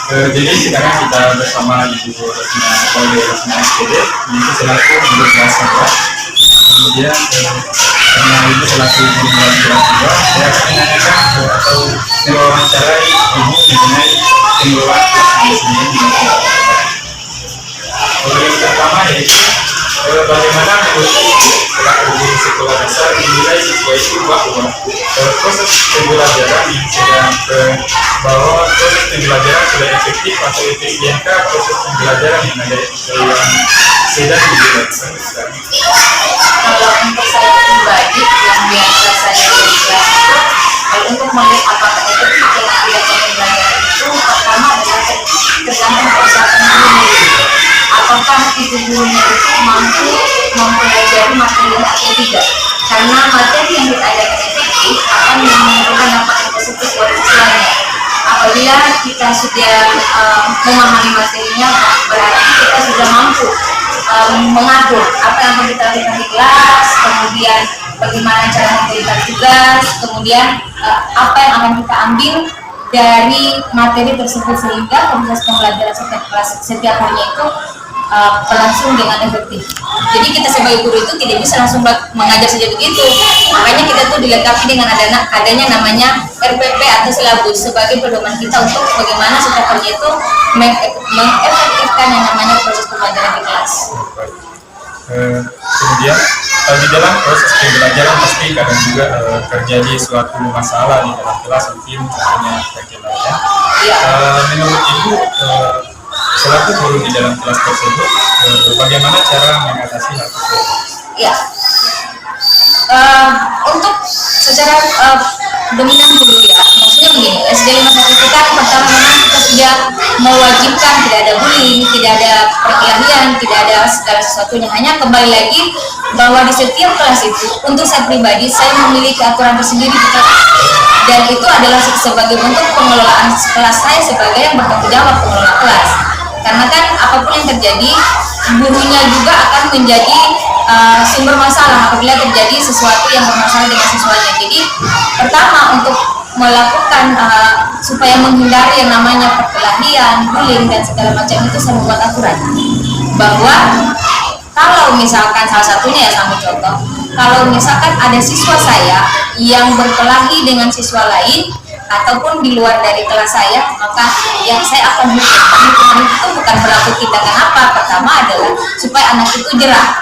Jadi sekarang kita bersama Ibu Rosna Rosna SPD, Ibu selaku guru kelas 2. Kemudian karena Ibu selaku guru kelas 2, saya akan menanyakan atau mewawancarai Ibu mengenai pengelolaan kelas di sini. Yang pertama yaitu bagaimana menurut Ibu selaku guru sekolah dasar menilai siswa itu bahwa proses pembelajaran yang sedang bahwa proses pembelajaran sudah efektif atau efektifkah proses pembelajaran yang ada yang sedang dilakukan sekarang? Kalau untuk saya pribadi yang biasa saya belajar itu, kalau untuk melihat apakah efektif atau tidak pembelajaran itu, pertama adalah tergantung persiapan gurunya. Apakah itu gurunya itu mampu mempelajari materi atau tidak? Karena materi yang kita ajarkan efektif akan menimbulkan dampak yang positif buat siswanya. Apabila kita sudah memahami materinya, berarti kita sudah mampu mengatur apa yang akan kita lakukan di kelas, kemudian bagaimana cara memberikan tugas, kemudian apa yang akan kita ambil dari materi tersebut sehingga proses pembelajaran setiap harinya itu berlangsung dengan efektif. Jadi kita sebagai guru itu tidak bisa langsung mengajar saja begitu. Makanya kita tuh dilengkapi dengan adanya namanya RPP atau silabus sebagai pedoman kita untuk bagaimana setiap harinya itu mengefektifkan yang namanya proses pembelajaran di kelas. Kemudian di dalam proses pembelajaran pasti kadang juga terjadi suatu masalah di dalam kelas, mungkin contohnya perkelahian. Menurut Ibu selaku guru di dalam kelas tersebut, bagaimana cara mengatasi hal tersebut? Ya, untuk secara dominan dulu ya, maksudnya begini, SD 51 kita pertama memang kita sudah mewajibkan tidak ada bullying, tidak ada perkelahian, tidak ada segala sesuatunya. Hanya kembali lagi bahwa di setiap kelas itu, untuk saya pribadi, saya memiliki aturan tersendiri di kelas. Dan itu adalah sebagai bentuk pengelolaan kelas saya sebagai yang bertanggung jawab pengelola kelas. Karena kan apapun yang terjadi, gurunya juga akan menjadi sumber masalah apabila terjadi sesuatu yang bermasalah dengan siswanya. Jadi pertama untuk melakukan supaya menghindari yang namanya perkelahian, bullying dan segala macam itu saya membuat aturan bahwa kalau misalkan salah satunya ya sampai contoh, kalau misalkan ada siswa saya yang berkelahi dengan siswa lain ataupun di luar dari kelas saya, maka yang saya akan hukum. Hukuman itu bukan berlaku tindakan apa. Pertama adalah supaya anak itu jerah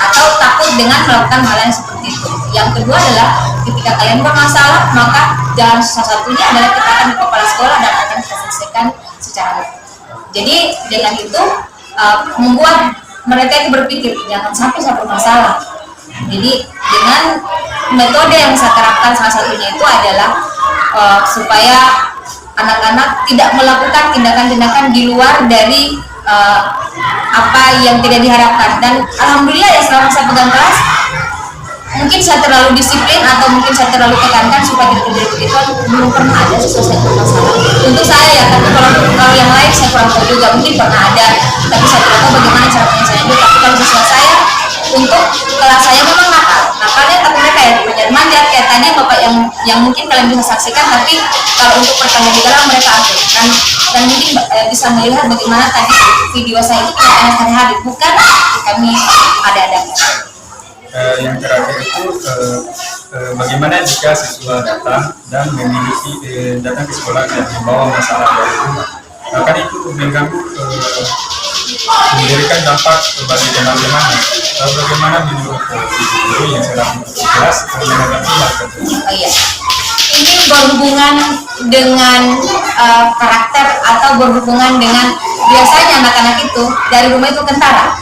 atau takut dengan melakukan hal yang seperti itu. Yang kedua adalah ketika kalian bermasalah, maka jalan salah satunya adalah kita akan ke kepala sekolah dan akan kita selesaikan secara hukum. Jadi dengan itu membuat mereka itu berpikir jangan sampai saya bermasalah. Jadi dengan metode yang saya terapkan salah satunya itu adalah supaya anak-anak tidak melakukan tindakan-tindakan di luar dari apa yang tidak diharapkan. Dan alhamdulillah ya selama saya pegang kelas, mungkin saya terlalu disiplin atau mungkin saya terlalu tekankan supaya tidak terjadi begitu, belum pernah ada siswa saya bermasalah. Untuk saya ya, tapi kalau yang lain saya kurang tahu juga, mungkin pernah ada, tapi saya tidak tahu bagaimana cara penyelesaiannya. Tapi kalau siswa saya untuk kelas saya memang nakalnya tapi mereka ya manjat kayak tadi bapak yang mungkin kalian bisa saksikan, tapi kalau untuk pertanyaan di dalam mereka aktif dan mungkin bisa melihat bagaimana tadi video saya itu kenyataan sehari-hari, bukan kami ada-ada. Yang terakhir itu bagaimana jika siswa datang dan memiliki datang ke sekolah dan membawa masalah dari rumah, kan itu mengganggu memberikan dampak bagi teman-teman. Bagaimana menurut guru yang sedang bertugas menanggapi hal tersebut? Oh iya, ini berhubungan dengan karakter atau berhubungan dengan biasanya anak-anak itu dari rumah itu kentara.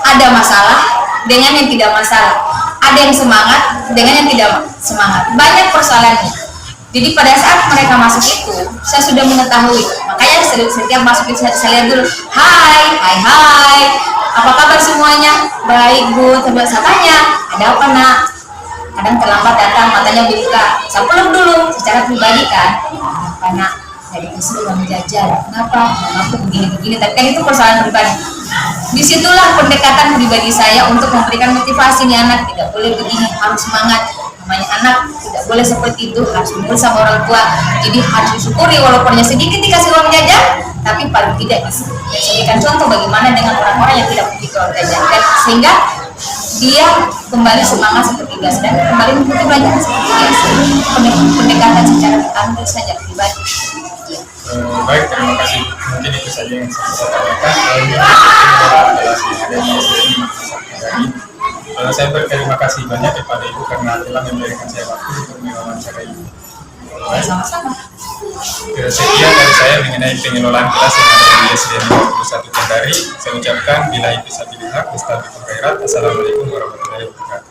Ada masalah dengan yang tidak masalah, ada yang semangat dengan yang tidak semangat, banyak persoalannya. Jadi pada saat mereka masuk itu, saya sudah mengetahui, makanya setiap masuk itu saya lihat dulu, hai, apa kabar semuanya? Baik Bu, terus saya tanya, ada apa nak? Kadang terlambat datang, matanya buka, saya peluk dulu, secara pribadi kan, apa nak? Dari kecil udah menjajal, kenapa? Aku begini-begini, tapi kan itu persoalan pribadi. Disitulah pendekatan pribadi saya untuk memberikan motivasi nih anak, tidak boleh begini, harus semangat. namanya anak tidak boleh seperti itu, harus nurut sama orang tua. Jadi harus disyukuri walaupun hanya sedikit dikasih uang jajan, tapi paling tidak dijadikan contoh bagaimana dengan orang-orang yang tidak memiliki uang jajan, dan sehingga dia kembali semangat seperti biasa dan kembali mengikuti belajar seperti biasa. Pendekatan secara tanggal saja pribadi. Baik, terima kasih. Mungkin itu saja yang saya tanyakan. Adalah si adanya SDM pribadi. Saya berterima kasih banyak kepada Ibu karena telah memberikan saya waktu untuk mewawancarai Ibu. Sama-sama. Sekian dari saya mengenai pengelolaan kelas yang ada di SDN 21 Kendari. Saya ucapkan bila itu sabilillah, Assalamualaikum warahmatullahi wabarakatuh.